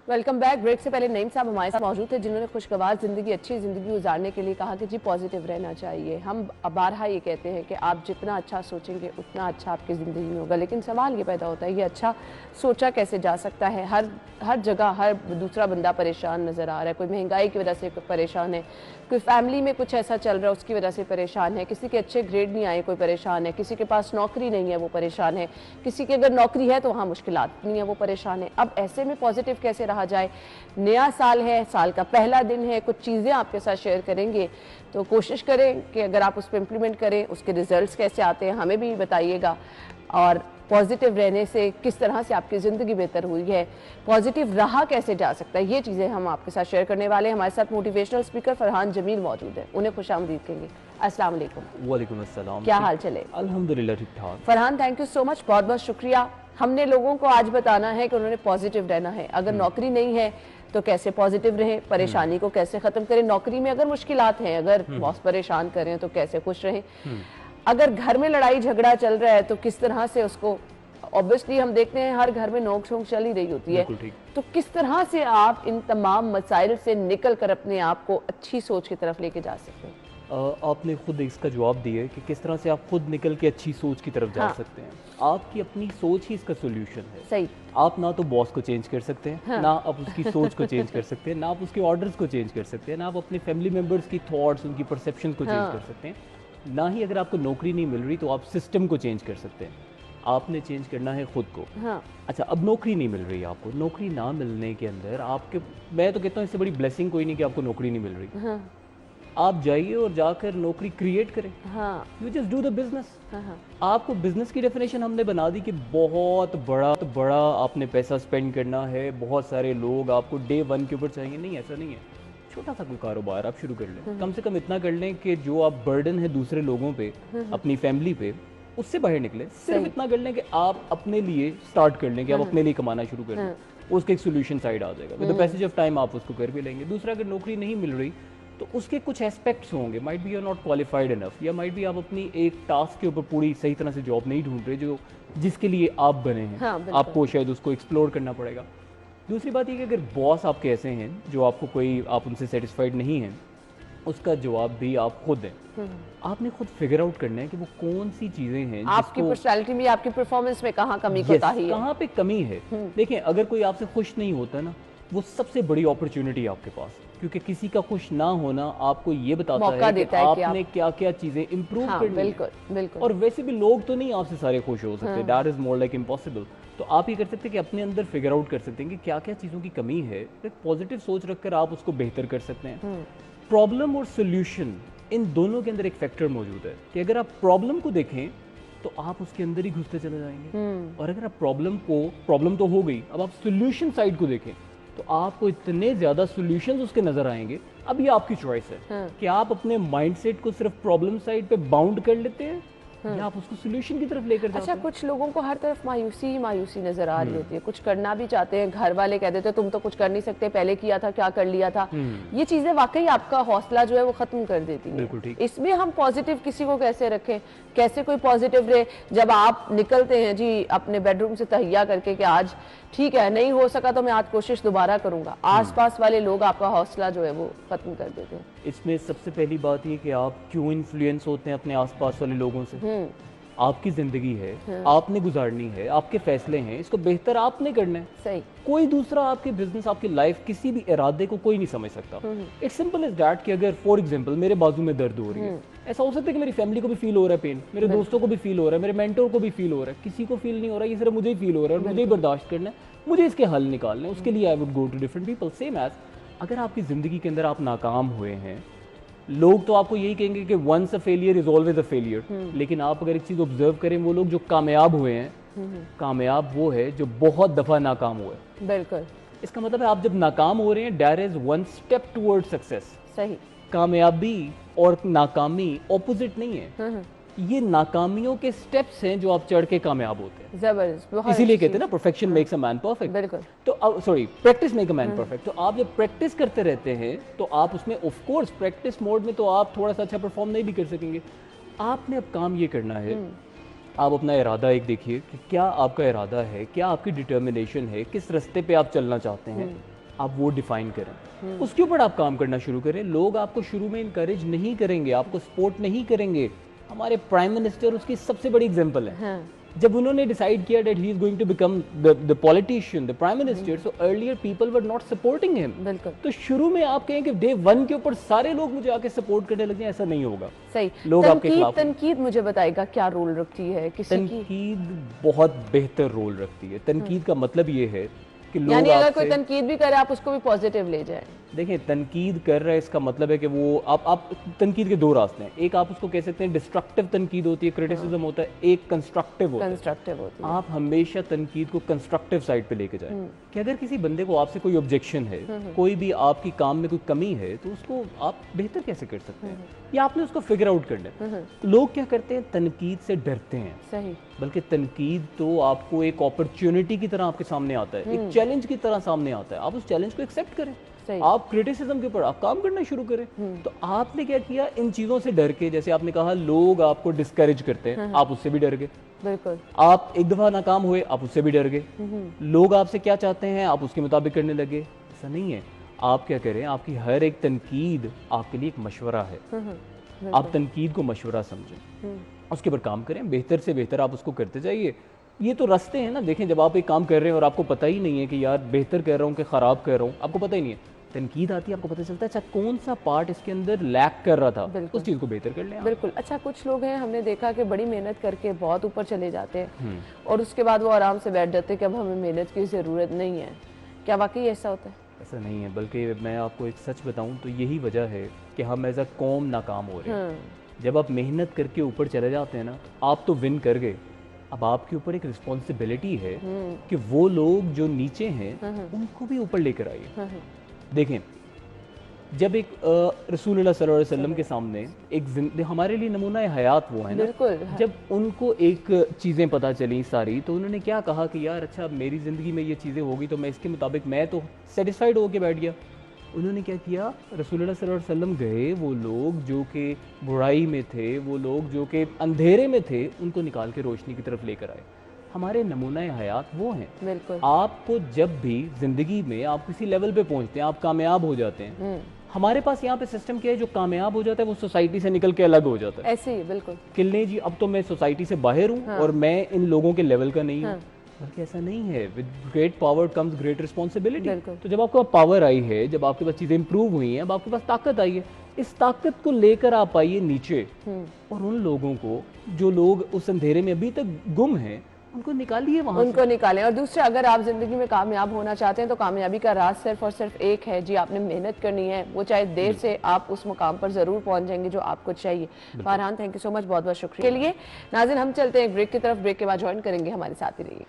Welcome back. Break से पहले नईम साहब हमारे साथ मौजूद थे जिन्होंने खुशगवार ज़िंदगी, अच्छी ज़िंदगी गुजारने के लिए कहा कि जी पॉजिटिव रहना चाहिए। हम बारहा ये कहते हैं कि आप जितना अच्छा सोचेंगे उतना अच्छा आपकी ज़िंदगी में होगा, लेकिन सवाल ये पैदा होता है ये अच्छा सोचा कैसे जा सकता है। हर जगह हर दूसरा बंदा परेशान नज़र आ रहा है। कोई महंगाई की वजह से परेशान है, कोई फैमिली में कुछ ऐसा चल रहा है उसकी वजह से परेशान है, किसी के अच्छे ग्रेड नहीं आए कोई परेशान है, किसी के पास नौकरी नहीं है वो परेशान है, किसी की अगर नौकरी है तो वहाँ मुश्किलात नहीं है वो परेशान है। अब ऐसे में पॉजिटिव कैसे रहा जाए? नया साल है, साल का पहला दिन है, कुछ चीज़ें आपके साथ शेयर करेंगे तो कोशिश करें कि अगर आप उस पर इम्प्लीमेंट करें, उसके रिजल्ट्स कैसे आते हैं हमें भी बताइएगा, और पॉजिटिव रहने से किस तरह से आपकी ज़िंदगी बेहतर हुई है, पॉजिटिव रहा कैसे जा सकता है, ये चीज़ें हम आपके साथ शेयर करने वाले हैं। हमारे साथ मोटिवेशनल स्पीकर फरहान जमील मौजूद है, उन्हें खुशामदीद कहेंगे। अस्सलाम वालेकुम। वालेकुम अस्सलाम। क्या हाल चले? अल्हम्दुलिल्लाह ठीक ठाक। Farhan, thank you so much, बहुत बहुत शुक्रिया। हमने लोगों को आज बताना है कि उन्होंने पॉजिटिव रहना है। अगर नौकरी नहीं है तो कैसे पॉजिटिव रहें, परेशानी को कैसे ख़त्म करें, नौकरी में अगर मुश्किलात हैं, अगर बॉस परेशान करें तो कैसे खुश रहें, अगर घर में लड़ाई झगड़ा चल रहा है तो किस तरह से उसको, ऑब्वियसली हम देखते हैं हर घर में नोक झोंक चल ही रही होती है, तो किस तरह से आप इन तमाम मसाइल से निकल कर अपने आप को अच्छी सोच की तरफ लेके जा सकते हैं? आपने खुद इसका जवाब दिया है कि किस तरह से आप खुद निकल के अच्छी सोच की तरफ जा सकते हैं। आपकी अपनी सोच ही इसका सोल्यूशन है। सही। आप ना तो बॉस को चेंज कर सकते हैं, ना आप उसकी सोच को चेंज कर सकते हैं, ना आप उसके ऑर्डर्स को चेंज कर सकते हैं, ना आप अपने फैमिली मेम्बर्स की थॉट्स, उनकी परसेप्शन को चेंज कर सकते हैं, ना ही अगर आपको नौकरी नहीं मिल रही तो आप सिस्टम को चेंज कर सकते हैं। आपने चेंज करना है खुद को। अच्छा, अब नौकरी नहीं मिल रही है आपको, नौकरी ना मिलने के अंदर आपके, मैं तो कहता हूँ इससे बड़ी ब्लेसिंग कोई नहीं कि आपको नौकरी नहीं मिल रही। आप जाइए और जाकर नौकरी क्रिएट करें। You just do the business. आपको बिजनेस की डेफिनेशन हमने बना दी कि बहुत बड़ा आपने पैसा स्पेंड करना है, बहुत सारे लोग आपको डे वन के ऊपर चाहिए। नहीं, ऐसा नहीं है। छोटा सा कोई कारोबार आप शुरू कर लें, कम से कम इतना कर लें कि जो आप बर्डन है दूसरे लोगों पे, अपनी फैमिली पे, उससे बाहर निकले। सिर्फ इतना कर लें कि आप अपने लिए स्टार्ट कर लें, कि आप अपने लिए कमाना शुरू कर लें। उसका एक सोल्यूशन साइड आ जाएगा। With the passage of time आप उसको कर भी लेंगे। दूसरा, अगर नौकरी नहीं मिल रही तो उसके कुछ एस्पेक्ट्स होंगे, might be you are not qualified enough, या माइट बी आप अपनी एक टास्क के ऊपर पूरी सही तरह से जॉब नहीं ढूंढ रहे जो जिसके लिए आप बने हैं। आपको शायद उसको एक्सप्लोर करना पड़ेगा। दूसरी बात ये कि अगर बॉस आपके ऐसे हैं जो आपको कोई, आप उनसे सेटिस्फाइड नहीं हैं, उसका जवाब भी आप खुद हैं। आपने खुद फिगर आउट करना है कि वो कौन सी चीजें हैं आपकी पर्सनैलिटी में, आपकी परफॉर्मेंस में कहाँ कमी कोताही है, कहाँ पे कमी है। देखिए, अगर कोई आपसे खुश नहीं होता ना, वो सबसे बड़ी अपॉर्चुनिटी है आपके पास, क्योंकि किसी का खुश ना होना आपको ये बताता है कि आपने क्या क्या चीजें इंप्रूव करनी है। बिल्कुल। और वैसे भी लोग तो नहीं आपसे सारे खुश हो सकते, that is more like impossible. तो आप ये कर सकते हैं कि अपने अंदर फिगर आउट कर सकते हैं कि क्या क्या चीज़ों की कमी है, एक पॉजिटिव सोच रखकर आप उसको बेहतर कर सकते हैं। प्रॉब्लम और सोल्यूशन, इन दोनों के अंदर एक फैक्टर मौजूद है कि अगर आप प्रॉब्लम को देखें तो आप उसके अंदर ही घुसते चले जाएंगे, और अगर आप प्रॉब्लम तो हो गई, अब आप सोल्यूशन साइड को देखें तो आपको इतने ज्यादा सॉल्यूशंस उसके नजर आएंगे। अब ये आपकी चॉइस है कि आप अपने माइंडसेट को सिर्फ प्रॉब्लम साइड पे बाउंड कर लेते हैं या आप उसको सॉल्यूशन की तरफ लेकर जाते हैं। कुछ लोगों को हर तरफ मायूसी ही मायूसी नजर आ रही होती है, कुछ करना भी चाहते हैं, घर वाले कह देते हैं तुम तो कुछ कर नहीं सकते, पहले किया था, क्या कर लिया था। ये चीजें वाकई आपका हौसला जो है वो खत्म कर देती है। इसमें हम पॉजिटिव किसी को कैसे रखें, कैसे कोई पॉजिटिव रहे जब आप निकलते हैं जी अपने बेडरूम से तहैया करके कि आज ठीक है, नहीं हो सका तो मैं आज कोशिश दोबारा करूंगा, आसपास वाले लोग आपका हौसला जो है वो खत्म कर देते हैं। इसमें सबसे पहली बात ये कि आप क्यों इन्फ्लुएंस होते हैं अपने आसपास वाले लोगों से। आपकी जिंदगी है, आपने गुजारनी है, आपके फैसले हैं, इसको बेहतर आपने करना है। सही। कोई दूसरा आपके बिजनेस, आपकी लाइफ, किसी भी इरादे को कोई नहीं समझ सकता। इट्स सिंपल इज दैट कि अगर फॉर एग्जांपल मेरे बाजू में दर्द हो रही है, ऐसा हो सकता है कि मेरी फैमिली को भी फील हो रहा है पेन, मेरे दोस्तों को भी फील हो रहा है, मेरे मेंटर को भी फील हो रहा है, किसी को फील नहीं हो रहा है, ये सिर्फ मुझे ही फील हो रहा है और मुझे ही बर्दाश्त करना है, मुझे इसके हल निकालने हैं। उसके लिए I would go to different people. Same as अगर आपकी जिंदगी के अंदर आप नाकाम हुए हैं, लोग तो आपको यही कहेंगे कि once a failure is always a failure, लेकिन आप अगर एक चीज ऑब्जर्व करें, वो लोग जो कामयाब हुए हैं, कामयाब वो है जो बहुत दफा नाकाम हुए। बिल्कुल। इसका मतलब है आप जब नाकाम हो रहे हैं, there is one step toward success. सही। कामयाबी और नाकामी ऑपोजिट नहीं है, ये नाकामियों के स्टेप्स हैं जो आप चढ़ के कामयाब होते हैं। जबरदस्त। इसीलिए कहते हैं ना perfection makes a man perfect. बिल्कुल। तो sorry, practice make a man perfect. तो आप जब प्रैक्टिस करते रहते हैं तो आप उसमें, ऑफ कोर्स प्रैक्टिस मोड में तो आप थोड़ा सा अच्छा परफॉर्म नहीं भी कर सकेंगे। आपने अब काम ये करना है, आप अपना इरादा एक देखिए कि क्या आपका इरादा है, क्या आपकी डिटर्मिनेशन है, किस रास्ते पे आप चलना चाहते हैं। आप वो डिफाइन करें, उसके ऊपर आप काम करना शुरू करें। लोग आपको शुरू में इनकरेज नहीं करेंगे, आपको सपोर्ट नहीं करेंगे। हमारे प्राइम मिनिस्टर उसकी सबसे बड़ी एग्जांपल है। हाँ। जब उन्होंने डिसाइड किया that he is going to become the politician, the prime minister, so earlier people were not supporting him. बिल्कुल। तो शुरू में आप कहें कि डे 1 के ऊपर सारे लोग मुझे आके सपोर्ट करने लग जाएं, ऐसा नहीं होगा। सही। लोग आपके खिलाफ तनकीद मुझे बताएगा क्या रोल रखती है किसी की? तनकीद बहुत बेहतर रोल रखती है। तनकीद का मतलब ये है कि लोग यानी अगर आपसे कोई तनकीद भी करे आप उसको भी पॉजिटिव ले जाएं। देखें, तनकीद कर रहा है इसका मतलब है कि वो आप तनकीद के दो रास्ते हैं। एक आप उसको कह सकते हैं डिस्ट्रक्टिव तनकीद होती है, क्रिटिसिज्म होता है, एक कंस्ट्रक्टिव होता है। कंस्ट्रक्टिव होती है। आप हमेशा तनकीद को कंस्ट्रक्टिव साइड पे लेके जाएं कि अगर किसी बंदे को आपसे कोई ऑब्जेक्शन है, कोई भी आपकी काम में कोई कमी है, तो उसको आप बेहतर कैसे कर सकते हैं, या आपने उसको फिगर आउट करना है। तो लोग क्या करते हैं, तनकीद से डरते हैं। सही। बल्कि तनकीद तो आपको एक अपॉर्चुनिटी की तरह आपके सामने आता है, एक चैलेंज की तरह सामने आता है। आप उस चैलेंज को एक्सेप्ट करें, आप क्रिटिसिज्म के ऊपर आप काम करना शुरू करें। तो आपने क्या किया, इन चीजों से डर के, जैसे आपने कहा लोग आपको डिस्करेज करते हैं, आप उससे भी डर गए। बिल्कुल। आप एक दफा नाकाम हुए, आप उससे भी डर गए। लोग आपसे क्या चाहते हैं, आप उसके मुताबिक करने लगे। ऐसा नहीं है। आप क्या करें, आपकी हर एक तनकीद आपके लिए एक मशवरा है। आप तनकीद को मशवरा समझें, उसके ऊपर काम करें, बेहतर से बेहतर आप उसको करते जाइए। ये तो रास्ते हैं ना। देखें, जब आप एक काम कर रहे हैं और आपको पता ही नहीं है कि यार बेहतर कर रहा हूँ कि ख़राब कर रहा हूँ, आपको पता ही नहीं है, तनकीद आती है, आपको पता चलता है अच्छा कौन सा पार्ट इसके अंदर लैक कर रहा था, उस चीज़ को बेहतर कर लें। बिल्कुल। अच्छा, कुछ लोग हैं हमने देखा कि बड़ी मेहनत करके बहुत ऊपर चले जाते हैं और उसके बाद वो आराम से बैठ जाते हैं कि अब हमें मेहनत की ज़रूरत नहीं है। क्या वाकई ऐसा होता है? ऐसा नहीं है, बल्कि मैं आपको एक सच बताऊं तो यही वजह है कि हम एज अ कौम नाकाम हो रहे हैं। जब आप मेहनत करके ऊपर चले जाते हैं ना, आप तो विन कर गए, अब आपके ऊपर एक रिस्पॉन्सिबिलिटी है कि वो लोग जो नीचे हैं उनको भी ऊपर लेकर आइए। देखें, जब एक रसूलुल्लाह सल्लल्लाहु अलैहि वसल्लम के सामने एक हमारे लिए नमूना हयात वो है ना, बिल्कुल। जब उनको एक चीज़ें पता चली सारी, तो उन्होंने क्या कहा कि यार अच्छा मेरी ज़िंदगी में ये चीज़ें होगी तो मैं इसके मुताबिक, मैं तो सेटिस्फाइड होकर बैठ गया। उन्होंने क्या किया, रसूलुल्लाह सल्लल्लाहु अलैहि वसल्लम गए, वो लोग जो कि बुराई में थे, वो लोग जो कि अंधेरे में थे, उनको निकाल के रोशनी की तरफ लेकर आए। हमारे नमूना हयात वो हैं। बिल्कुल। आपको जब भी ज़िंदगी में आप किसी लेवल पे पहुंचते हैं, आप कामयाब हो जाते हैं, हमारे पास यहाँ पे सिस्टम क्या है, जो कामयाब हो जाता है वो सोसाइटी से निकल के अलग हो जाता है। ऐसे ही बिल्कुल कि नहीं जी अब तो मैं सोसाइटी से बाहर हूँ और मैं इन लोगों के लेवल का नहीं हूँ। बल्कि ऐसा नहीं है। With great power comes great responsibility. तो जब आपके पास पावर आई है, जब आपके पास चीज़ें इंप्रूव हुई हैं, अब आपके पास ताकत आई है, इस ताकत को लेकर आप आइए नीचे और उन लोगों को, जो लोग उस अंधेरे में अभी तक गुम हैं, उनको निकालिए वहाँ से। उनको निकालें। और दूसरा, अगर आप जिंदगी में कामयाब होना चाहते हैं तो कामयाबी का राज सिर्फ और सिर्फ एक है जी, आपने मेहनत करनी है। वो चाहे देर से, आप उस मुकाम पर जरूर पहुंच जाएंगे जो आपको चाहिए। Farhan, thank you so much, बहुत बहुत शुक्रिया के लिए। नाज़रीन, हम चलते हैं ब्रेक की तरफ। ब्रेक के बाद ज्वाइन करेंगे, हमारे साथ ही रहिए।